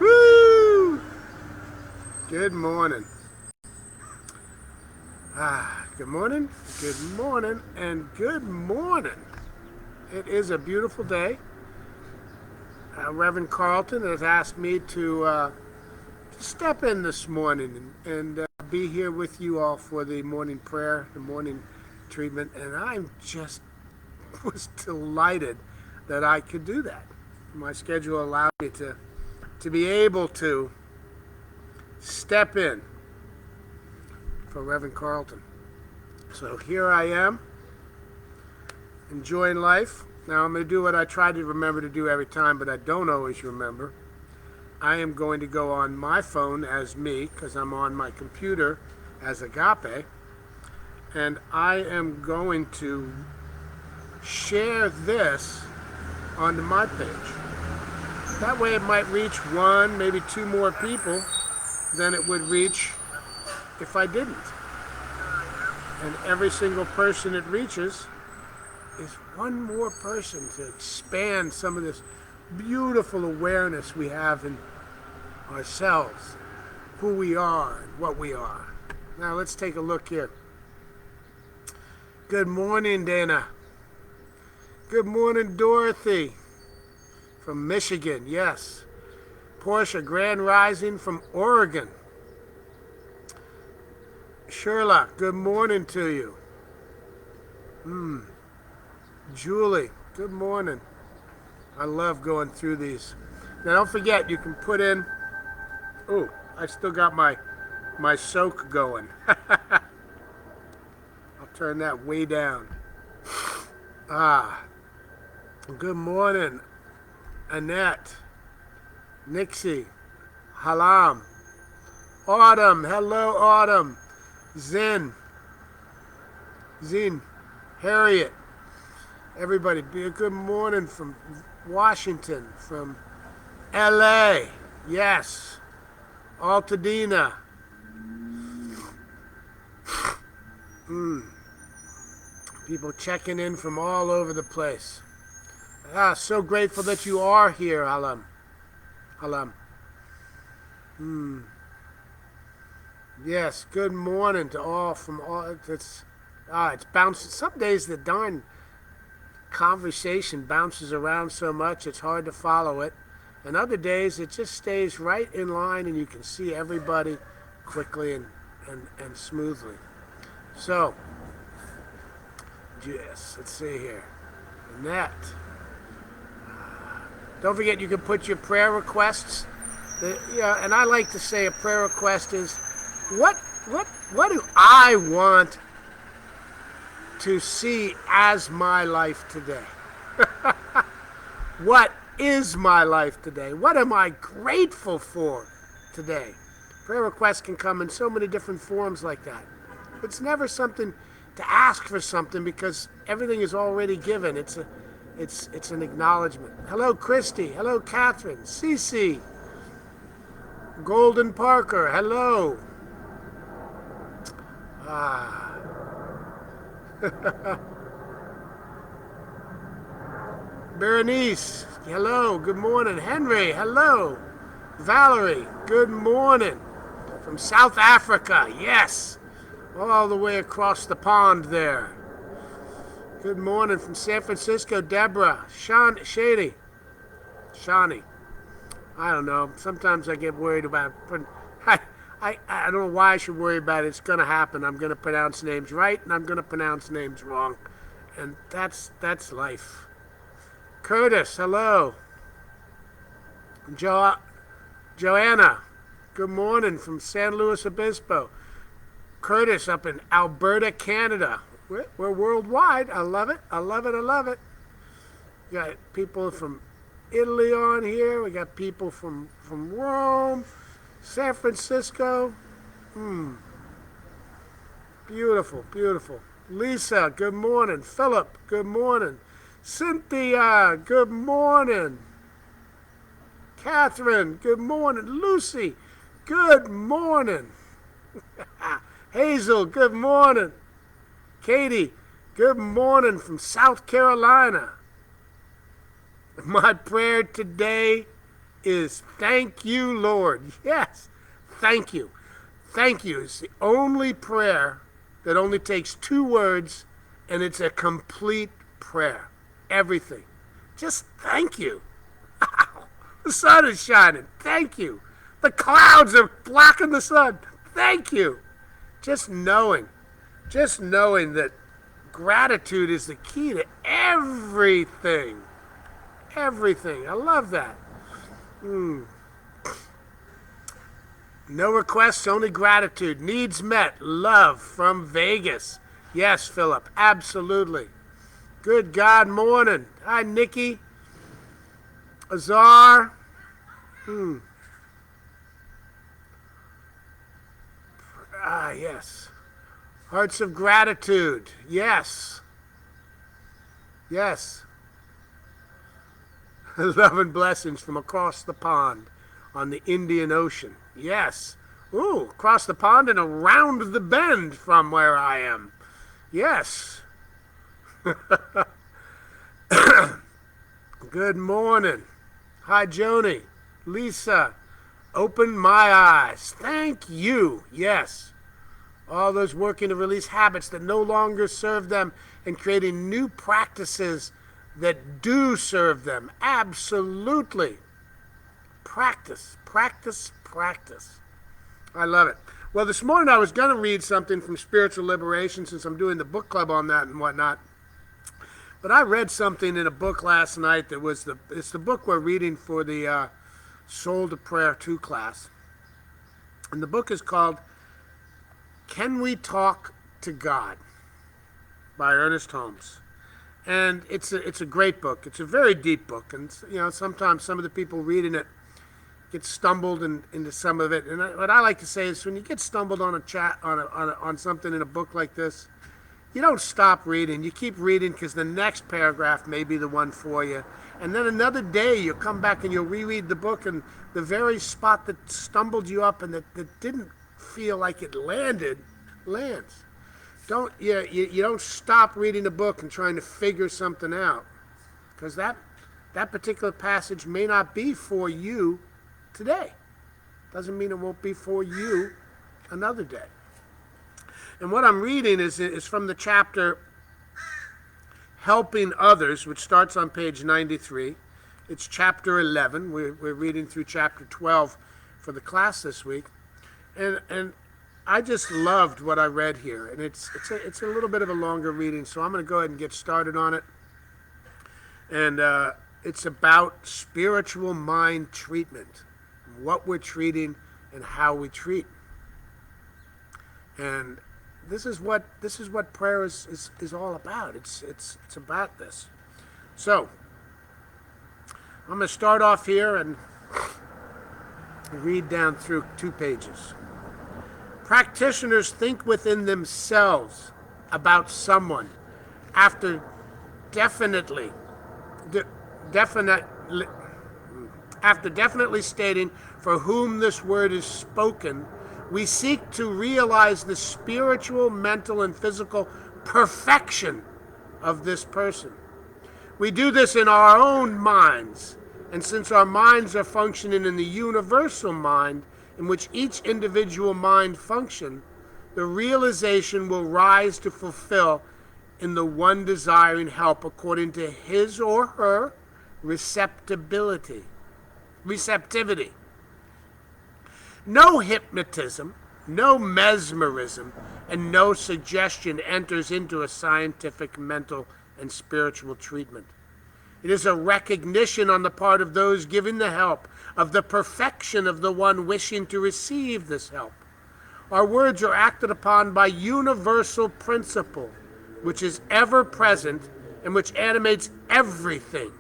Woo! Good morning. Good morning, good morning, and good morning. It is a beautiful day. Reverend Carlton has asked me to step in this morning and be here with you all for the morning prayer, the morning treatment, and I'm just was delighted that I could do that. My schedule allowed me to be able to step in for Reverend Carlton. So here I am, enjoying life. Now I'm going to do what I try to remember to do every time, but I don't always remember. I am going to go on my phone as me, because I'm on my computer as Agape, and I am going to share this onto my page. That way it might reach one, maybe two more people than it would reach if I didn't. And every single person it reaches is one more person to expand some of this beautiful awareness we have in ourselves, who we are and what we are. Now let's take a look here. Good morning, Dana. Good morning, Dorothy from Michigan. Yes. Portia, Grand Rising from Oregon. Sherlock, good morning to you. Julie, good morning. I love going through these. Now don't forget, you can put in, I still got my soak going. I'll turn that way down. Good morning, Annette, Nixie, Halam, Autumn, hello Autumn, Zin, Harriet, everybody, be a good morning from Washington, from LA, yes, Altadena. People checking in from all over the place. So grateful that you are here, Halam. Yes, good morning to all from all. It's bouncing. Some days the darn conversation bounces around so much it's hard to follow it. And other days it just stays right in line and you can see everybody quickly and smoothly. So, yes, let's see here. Annette. Don't forget you can put your prayer requests. And I like to say a prayer request is, what do I want to see as my life today? What is my life today? What am I grateful for today? Prayer requests can come in so many different forms like that. It's never something to ask for something because everything is already given. It's an acknowledgement. Hello, Christy. Hello, Catherine. Cece. Golden Parker. Hello. Berenice. Hello. Good morning. Henry. Hello. Valerie. Good morning. From South Africa. Yes. All the way across the pond there. Good morning from San Francisco, Deborah, Shani. I don't know. Sometimes I get worried about it. I don't know why I should worry about it. It's going to happen. I'm going to pronounce names right, and I'm going to pronounce names wrong. And that's life. Curtis, hello. Joanna, good morning from San Luis Obispo. Curtis up in Alberta, Canada. We're worldwide. I love it. We got people from Italy on here. We got people from Rome, San Francisco. Beautiful. Lisa, good morning. Philip, good morning. Cynthia, good morning. Catherine, good morning. Lucy, good morning. Hazel, good morning. Katie, good morning from South Carolina. My prayer today is thank you, Lord. Yes, thank you. Thank you. It's the only prayer that only takes 2 words, and it's a complete prayer. Everything. Just thank you. The sun is shining. Thank you. The clouds are blocking the sun. Thank you. Just knowing that gratitude is the key to everything. Everything. I love that. No requests, only gratitude. Needs met. Love from Vegas. Yes, Philip. Absolutely. Good God morning. Hi, Nikki. Azar. Yes. Hearts of gratitude. Yes. Yes. Love and blessings from across the pond on the Indian Ocean. Yes. Ooh, across the pond and around the bend from where I am. Yes. Good morning. Hi, Joni. Lisa. Open my eyes. Thank you. Yes. All those working to release habits that no longer serve them and creating new practices that do serve them. Absolutely. Practice, practice, practice. I love it. Well, this morning I was going to read something from Spiritual Liberation since I'm doing the book club on that and whatnot. But I read something in a book last night that was it's the book we're reading for the Soul to Prayer 2 class. And the book is called Can We Talk to God by Ernest Holmes. And it's a great book. It's a very deep book. And, sometimes some of the people reading it get stumbled into some of it. And what I like to say is when you get stumbled on on something in a book like this, you don't stop reading. You keep reading because the next paragraph may be the one for you. And then another day you'll come back and you'll reread the book and the very spot that stumbled you up and that didn't feel like it lands. You don't stop reading the book and trying to figure something out, because that particular passage may not be for you today. Doesn't mean it won't be for you another day. And what I'm reading is from the chapter Helping Others, which starts on page 93. It's chapter 11. We're reading through chapter 12 for the class this week. And I just loved what I read here. And it's a little bit of a longer reading, so I'm going to go ahead and get started on it. And it's about spiritual mind treatment, what we're treating and how we treat. And this is what prayer is all about. It's about this. So I'm going to start off here and read down through 2 pages. Practitioners think within themselves about someone after definitely stating for whom this word is spoken. We seek to realize the spiritual, mental, and physical perfection of this person. We do this in our own minds, and since our minds are functioning in the universal mind in which each individual mind functions, the realization will rise to fulfill in the one desiring help according to his or her receptivity. No hypnotism, no mesmerism, and no suggestion enters into a scientific, mental, and spiritual treatment. It is a recognition on the part of those giving the help of the perfection of the one wishing to receive this help. Our words are acted upon by universal principle, which is ever present and which animates everything.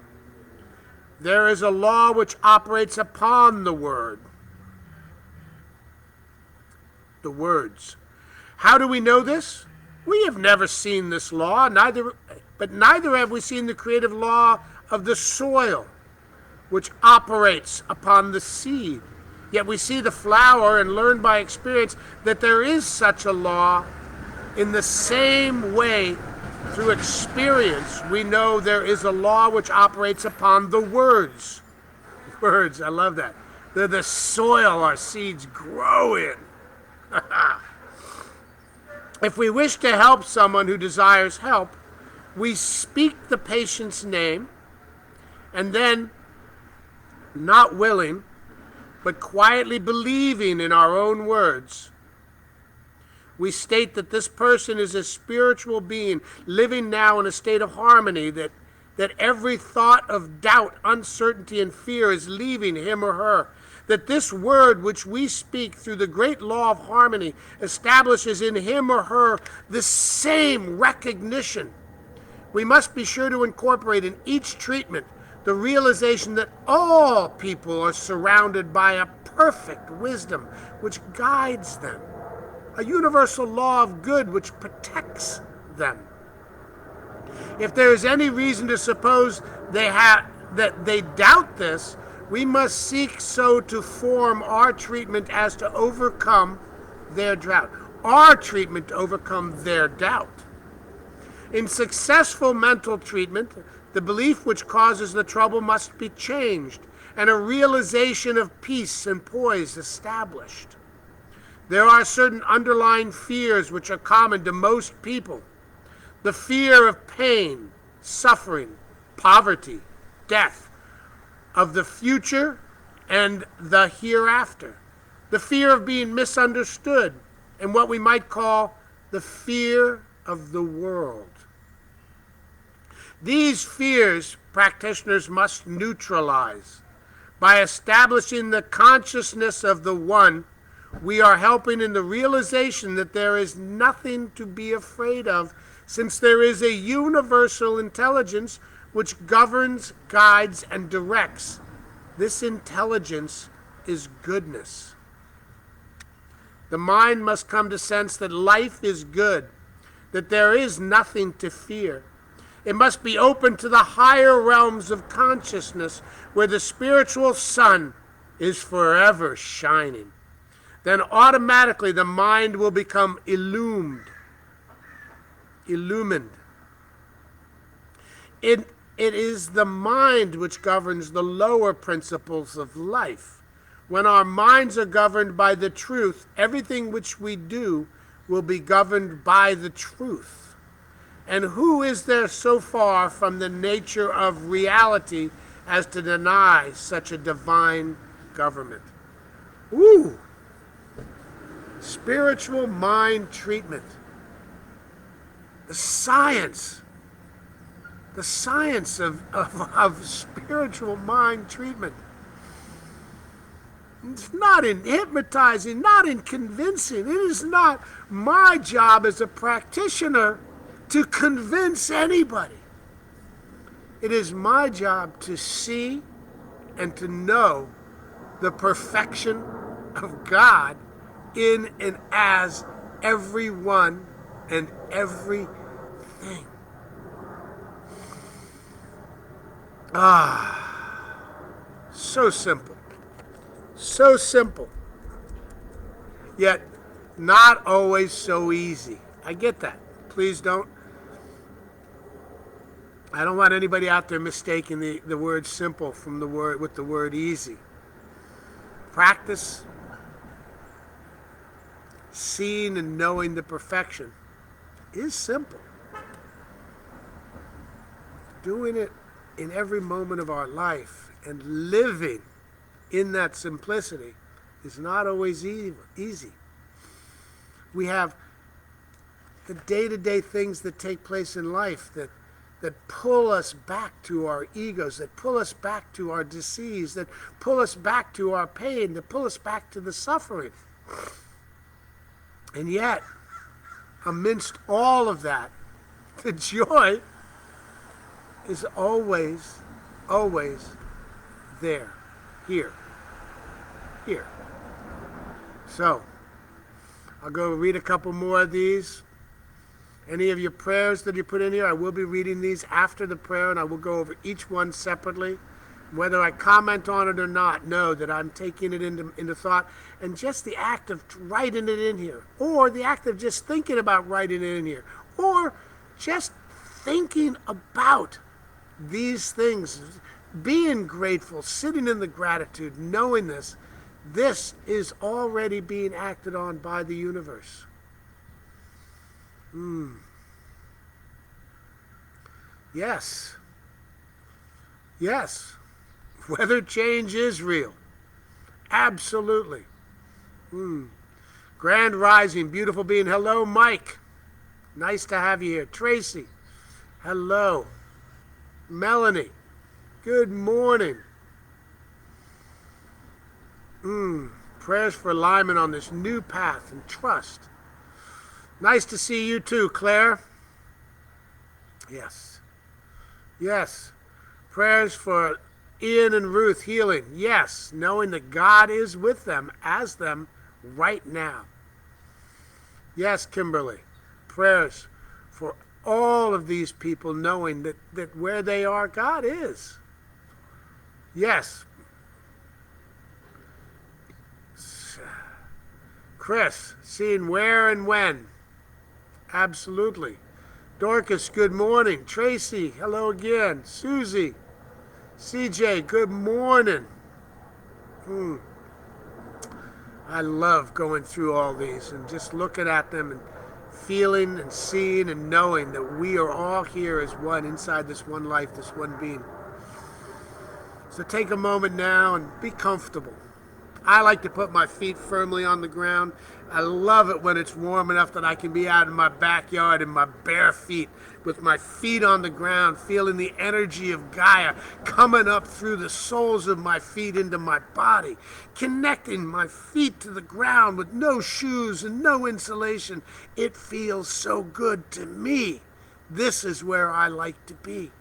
There is a law which operates upon the word. The words. How do we know this? We have never seen this law, but neither have we seen the creative law of the soil, which operates upon the seed. Yet we see the flower and learn by experience that there is such a law in the same way Through experience, we know there is a law which operates upon the words. Words, I love that. They're the soil our seeds grow in. If we wish to help someone who desires help, we speak the patient's name, and then, not willing, but quietly believing in our own words, we state that this person is a spiritual being living now in a state of harmony, that every thought of doubt, uncertainty, and fear is leaving him or her, that this word which we speak through the great law of harmony establishes in him or her the same recognition. We must be sure to incorporate in each treatment the realization that all people are surrounded by a perfect wisdom which guides them, a universal law of good which protects them. If there is any reason to suppose that they doubt this, we must seek so to form our treatment as to overcome their doubt. Our treatment to overcome their doubt. In successful mental treatment, the belief which causes the trouble must be changed, and a realization of peace and poise established. There are certain underlying fears which are common to most people. The fear of pain, suffering, poverty, death, of the future and the hereafter. The fear of being misunderstood, and what we might call the fear of the world. These fears practitioners must neutralize. By establishing the consciousness of the One, we are helping in the realization that there is nothing to be afraid of, since there is a universal intelligence which governs, guides, and directs. This intelligence is goodness. The mind must come to sense that life is good, that there is nothing to fear. It must be open to the higher realms of consciousness, where the spiritual sun is forever shining. Then automatically the mind will become illumined. It is the mind which governs the lower principles of life. When our minds are governed by the truth, everything which we do will be governed by the truth. And who is there so far from the nature of reality as to deny such a divine government? Ooh! Spiritual mind treatment. The science of spiritual mind treatment. It's not in hypnotizing, not in convincing. It is not my job as a practitioner to convince anybody. It is my job to see and to know the perfection of God in and as everyone and everything. So simple. So simple. Yet not always so easy. I get that. Please don't. I don't want anybody out there mistaking the word simple from the word easy. Practice seeing and knowing the perfection is simple. Doing it in every moment of our life and living in that simplicity is not always easy. We have the day-to-day things that take place in life that pull us back to our egos, that pull us back to our disease, that pull us back to our pain, that pull us back to the suffering. And yet, amidst all of that, the joy is always, always there. Here. So, I'll go read a couple more of these. Any of your prayers that you put in here, I will be reading these after the prayer, and I will go over each one separately. Whether I comment on it or not, know that I'm taking it into thought. And just the act of writing it in here, or the act of just thinking about writing it in here, or just thinking about these things, being grateful, sitting in the gratitude, knowing this is already being acted on by the universe. Yes. Yes. Weather change is real. Absolutely. Grand rising, beautiful being. Hello, Mike. Nice to have you here. Tracy. Hello. Melanie. Good morning. Prayers for alignment on this new path and trust. Nice to see you too, Claire. Yes. Yes. Prayers for Ian and Ruth healing. Yes. Knowing that God is with them, as them, right now. Yes, Kimberly. Prayers for all of these people knowing that where they are, God is. Yes. Chris, seeing where and when. Absolutely. Dorcas, good morning. Tracy, hello again. Susie, CJ, good morning. I love going through all these and just looking at them and feeling and seeing and knowing that we are all here as one, inside this one life, this one being. So take a moment now and be comfortable. I like to put my feet firmly on the ground. I love it when it's warm enough that I can be out in my backyard in my bare feet with my feet on the ground, feeling the energy of Gaia coming up through the soles of my feet into my body, connecting my feet to the ground with no shoes and no insulation. It feels so good to me. This is where I like to be.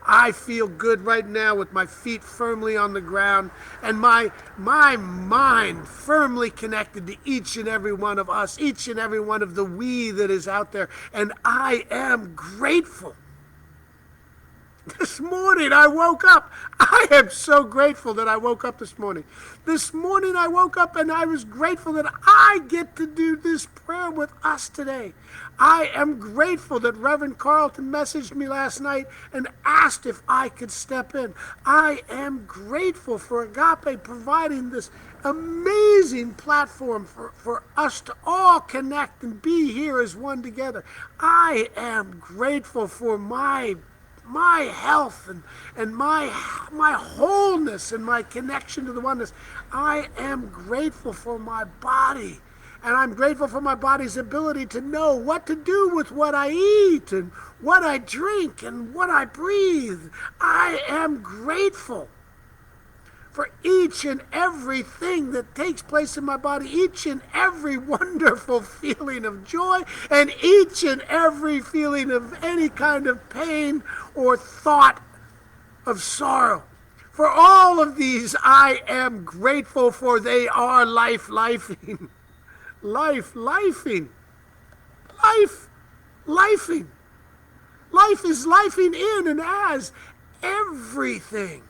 I feel good right now with my feet firmly on the ground and my mind firmly connected to each and every one of us, each and every one of the we that is out there. And I am grateful. This morning I woke up. I am so grateful that I woke up this morning. This morning I woke up and I was grateful that I get to do this prayer with us today. I am grateful that Reverend Carlton messaged me last night and asked if I could step in. I am grateful for Agape providing this amazing platform for us to all connect and be here as one together. I am grateful for my health and my wholeness and my connection to the oneness. I am grateful for my body. And I'm grateful for my body's ability to know what to do with what I eat and what I drink and what I breathe. I am grateful for each and everything that takes place in my body, each and every wonderful feeling of joy, and each and every feeling of any kind of pain or thought of sorrow. For all of these, I am grateful, for they are life-lifing. Life-lifing. Life-lifing. Life is lifing in and as everything.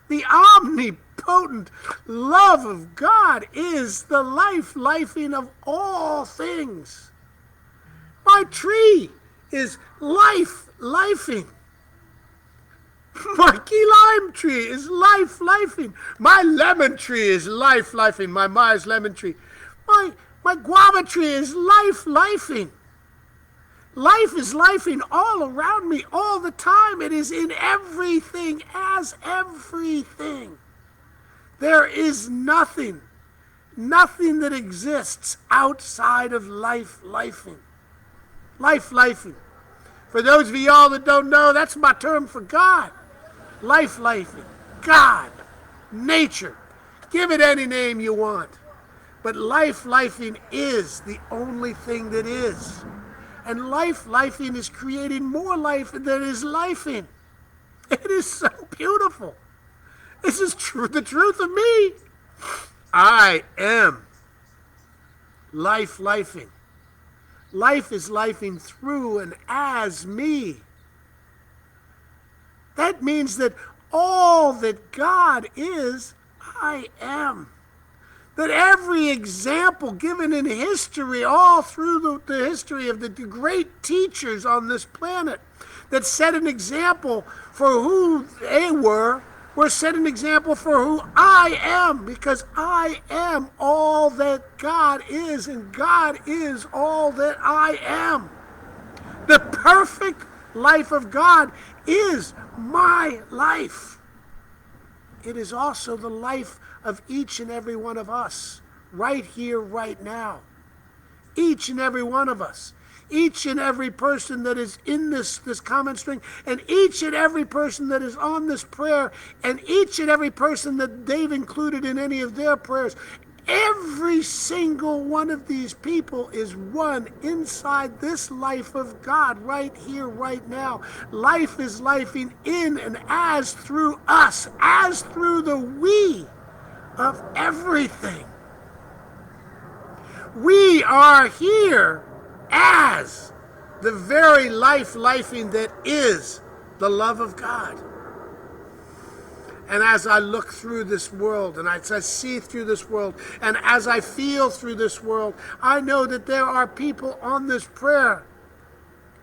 The omnipotent love of God is the life-lifing of all things. My tree is life-lifing. My key lime tree is life-lifing. My lemon tree is life-lifing. My Mars lemon tree. My guava tree is life-lifing. Life is lifing all around me all the time. It is in everything as everything. There is nothing that exists outside of life-lifing. Life-lifing. For those of y'all that don't know, that's my term for God. Life-lifing. God. Nature. Give it any name you want. But life-lifing is the only thing that is. And life-lifing is creating more life than is lifing. It is so beautiful. This is the truth of me. I am life-lifing. Life is lifing through and as me. That means that all that God is, I am. That every example given in history, all through the history of the great teachers on this planet, that set an example for who they were set an example for who I am, because I am all that God is, and God is all that I am. The perfect life of God is my life. It is also the life of each and every one of us, right here, right now. Each and every one of us. Each and every person that is in this comment string, and each and every person that is on this prayer, and each and every person that they've included in any of their prayers. Every single one of these people is one inside this life of God right here, right now. Life is lifing in and as through us, as through the we of everything. We are here as the very lifing that is the love of God. And as I look through this world, and as I see through this world, and as I feel through this world, I know that there are people on this prayer,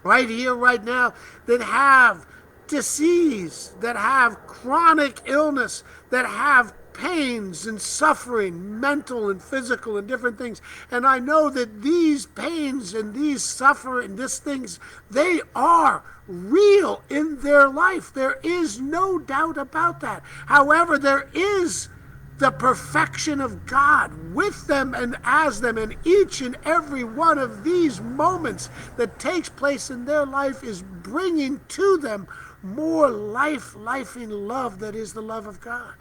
right here, right now, that have disease, that have chronic illness, that have pains and suffering, mental and physical and different things. And I know that these pains and these suffering, these things, they are real in their life. There is no doubt about that. However, there is the perfection of God with them and as them, and each and every one of these moments that takes place in their life is bringing to them more lifing love that is the love of God.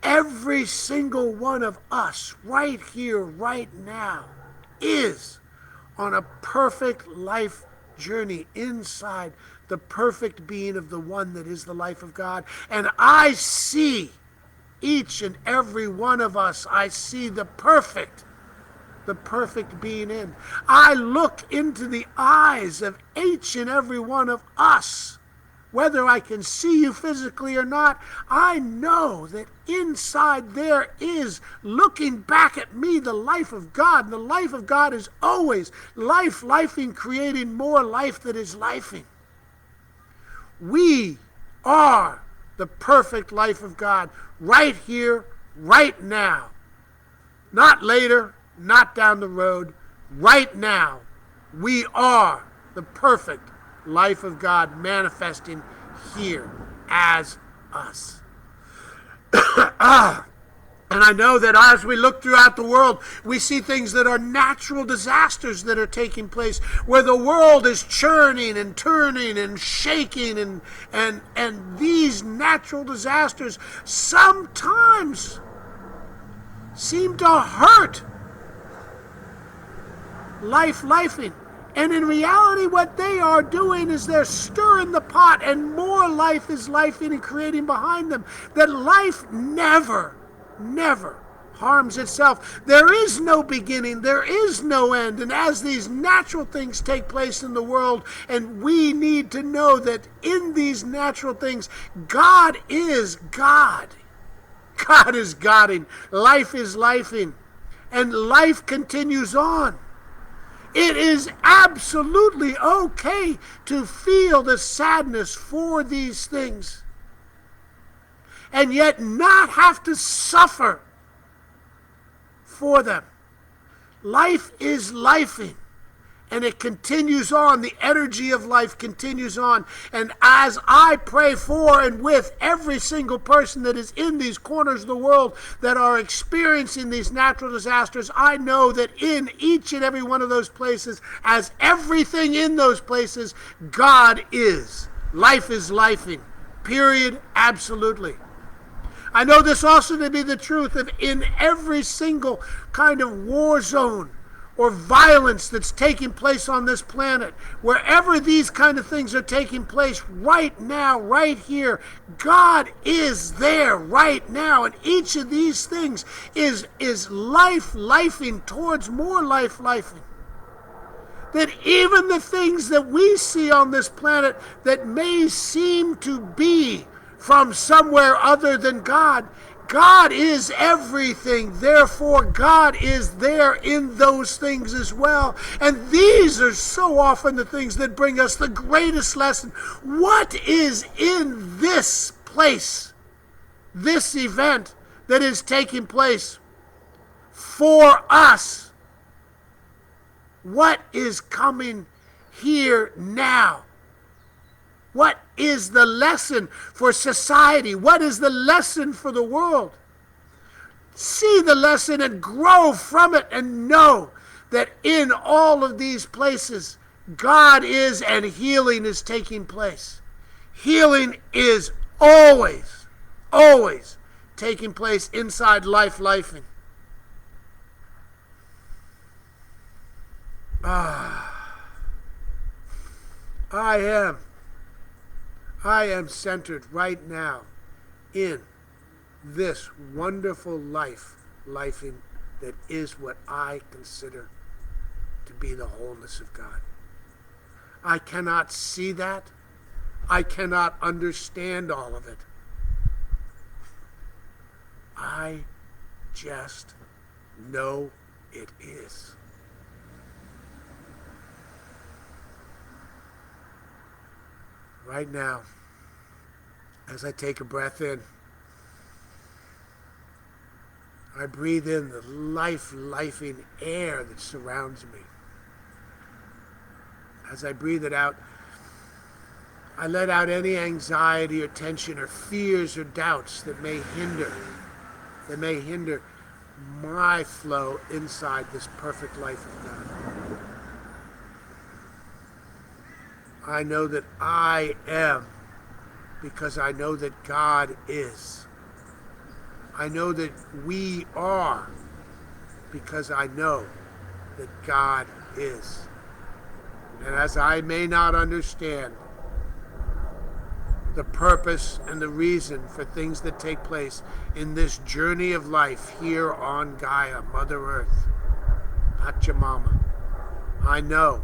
Every single one of us right here, right now, is on a perfect life journey inside the perfect being of the one that is the life of God. And I see each and every one of us, I see the perfect being in. I look into the eyes of each and every one of us. Whether I can see you physically or not, I know that inside there is, looking back at me, the life of God. And the life of God is always lifing, creating more life that is lifing. We are the perfect life of God right here, right now. Not later, not down the road. Right now, we are the perfect life of God manifesting here as us. And I know that as we look throughout the world, we see things that are natural disasters that are taking place, where the world is churning and turning and shaking, and these natural disasters sometimes seem to hurt lifing. And in reality, what they are doing is they're stirring the pot, and more life is lifing and creating behind them. That life never harms itself. There is no beginning, there is no end. And as these natural things take place in the world, and we need to know that in these natural things, God is God. God is Godding. Life is lifing. And life continues on. It is absolutely okay to feel the sadness for these things, and yet not have to suffer for them. Life is lifing, and it continues on. The energy of life continues on. And as I pray for and with every single person that is in these corners of the world that are experiencing these natural disasters, I know that in each and every one of those places, as everything in those places, God is. Life is lifing. Period. Absolutely. I know this also to be the truth of in every single kind of war zone or violence that's taking place on this planet, wherever these kind of things are taking place right now, right here, God is there right now. And each of these things is lifing towards more lifing. That even the things that we see on this planet that may seem to be from somewhere other than God, God is everything. Therefore, God is there in those things as well. And these are so often the things that bring us the greatest lesson. What is in this place, this event that is taking place for us? What is coming here now? What is the lesson for society? What is the lesson for the world? See the lesson and grow from it and know that in all of these places, God is and healing is taking place. Healing is always, always taking place inside lifing. I am centered right now in this wonderful lifing that is what I consider to be the wholeness of God. I cannot see that. I cannot understand all of it. I just know it is. Right now, as I take a breath in, I breathe in the lifing air that surrounds me. As I breathe it out, I let out any anxiety or tension or fears or doubts that may hinder my flow inside this perfect life of God. I know that I am because I know that God is. I know that we are because I know that God is. And as I may not understand the purpose and the reason for things that take place in this journey of life here on Gaia, Mother Earth, Pachamama, I know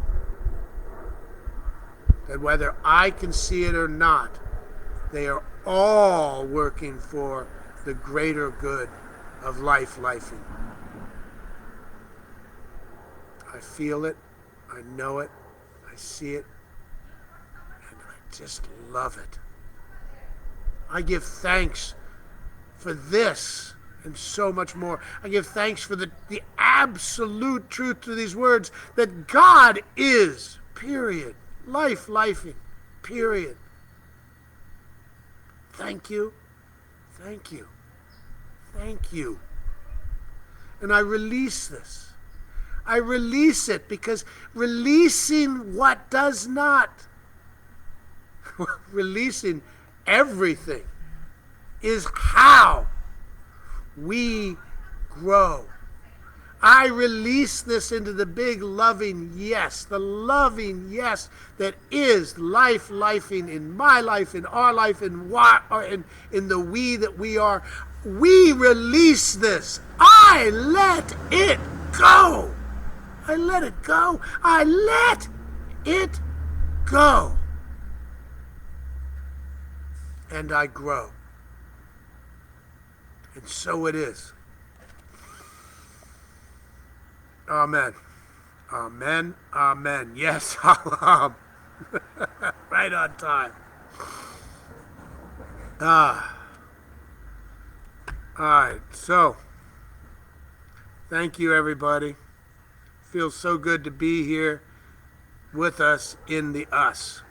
that whether I can see it or not, they are all working for the greater good of lifing. I feel it, I know it, I see it, and I just love it. I give thanks for this and so much more. I give thanks for the absolute truth to these words, that God is, period. Lifing, period. Thank you, thank you, thank you. And I release this. I release it because releasing what does not, releasing everything is how we grow. I release this into the big loving yes, the loving yes that is lifing in my life, in our life, in the we that we are. We release this. I let it go. I let it go. I let it go. And I grow. And so it is. Amen. Amen. Amen. Yes, right on time. All right. So, thank you, everybody. Feels so good to be here with us in the us.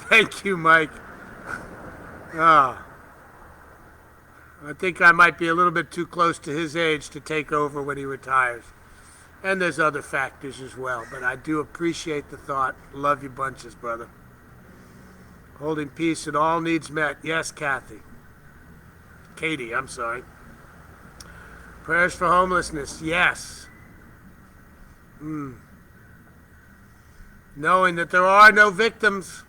Thank you, Mike. I think I might be a little bit too close to his age to take over when he retires. And there's other factors as well, but I do appreciate the thought. Love you bunches, brother. Holding peace and all needs met. Yes, Kathy. Katie, I'm sorry. Prayers for homelessness. Yes. Knowing that there are no victims.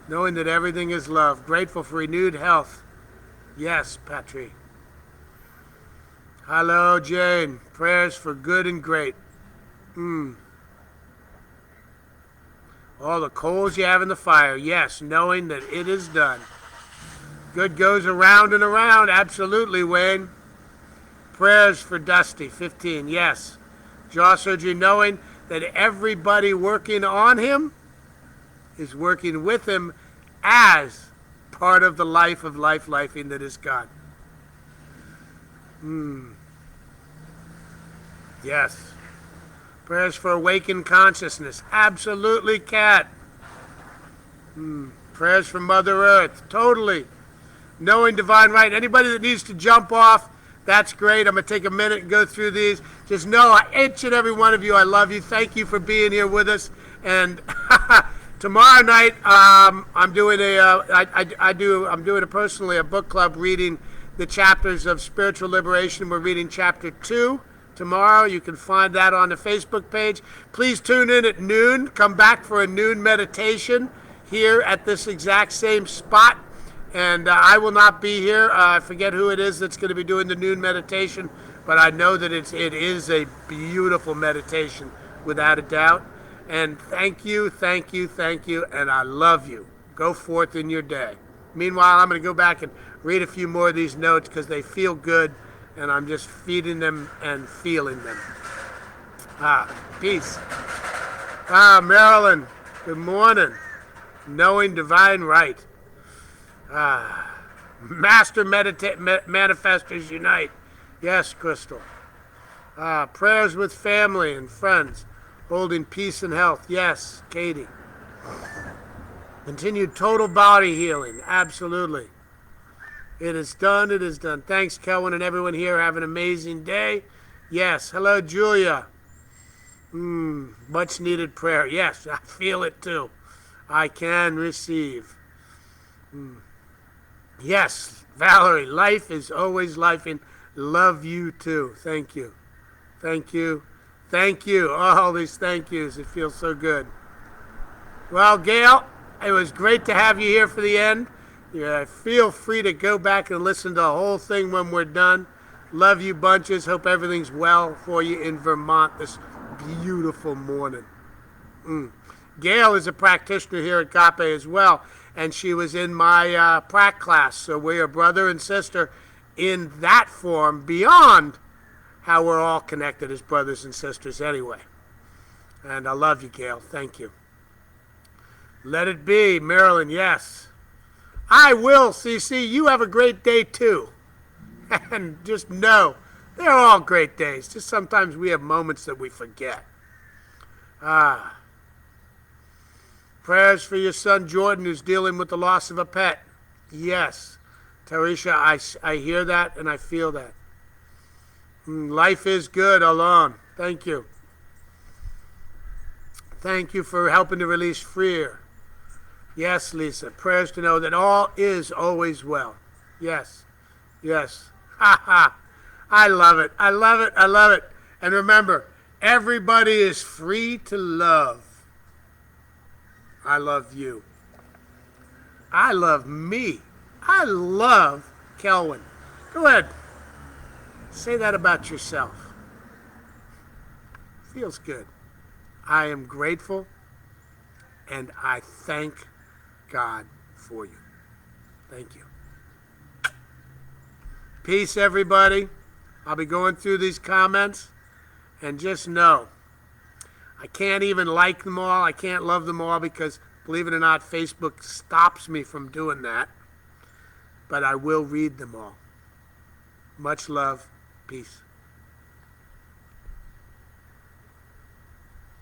Knowing that everything is love. Grateful for renewed health. Yes, Patri. Hello, Jane. Prayers for good and great. All the coals you have in the fire. Yes, knowing that it is done. Good goes around and around. Absolutely, Wayne. Prayers for Dusty, 15. Yes. Jaw surgery, knowing that everybody working on him is working with him as part of the life of lifing that is God. Yes. Prayers for awakened consciousness. Absolutely, Cat. Prayers for Mother Earth. Totally. Knowing divine right. Anybody that needs to jump off, that's great. I'm going to take a minute and go through these. Just know each and every one of you, I love you. Thank you for being here with us. And tomorrow night, I'm doing personally a book club reading the chapters of Spiritual Liberation. We're reading chapter 2 tomorrow. You can find that on the Facebook page. Please tune in at noon. Come back for a noon meditation here at this exact same spot. And I will not be here. I forget who it is that's going to be doing the noon meditation, but I know that it is a beautiful meditation, without a doubt. And thank you, and I love you. Go forth in your day. Meanwhile, I'm going to go back and read a few more of these notes because they feel good, and I'm just feeding them and feeling them. Peace. Marilyn, good morning. Knowing divine right. Master Manifestors Unite. Yes, Crystal. Prayers with family and friends. Holding peace and health. Yes, Katie. Continued total body healing. Absolutely. It is done. It is done. Thanks, Kelvin, and everyone here. Have an amazing day. Yes. Hello, Julia. Much needed prayer. Yes, I feel it too. I can receive. Yes, Valerie, life is always lifing. Love you too. Thank you. Thank you. Thank you. All these thank yous. It feels so good. Well, Gail, it was great to have you here for the end. Yeah, feel free to go back and listen to the whole thing when we're done. Love you bunches. Hope everything's well for you in Vermont this beautiful morning. Gail is a practitioner here at Gape as well, and she was in my prac class. So we are brother and sister in that form, beyond how we're all connected as brothers and sisters anyway. And I love you, Gail. Thank you. Let it be, Marilyn. Yes. I will, CC. You have a great day too. And just know, they're all great days. Just sometimes we have moments that we forget. Prayers for your son Jordan, who's dealing with the loss of a pet. Yes. Tarisha, I hear that and I feel that. Life is good, Alon. Thank you. Thank you for helping to release fear. Yes, Lisa. Prayers to know that all is always well. Yes. Yes. Ha ha. I love it. I love it. I love it. And remember, everybody is free to love. I love you. I love me. I love Kelvin. Go ahead. Say that about yourself. Feels good. I am grateful and I thank God for you. Thank you. Peace, everybody. I'll be going through these comments, and just know, I can't even like them all. I can't love them all because, believe it or not, Facebook stops me from doing that. But I will read them all. Much love. Peace.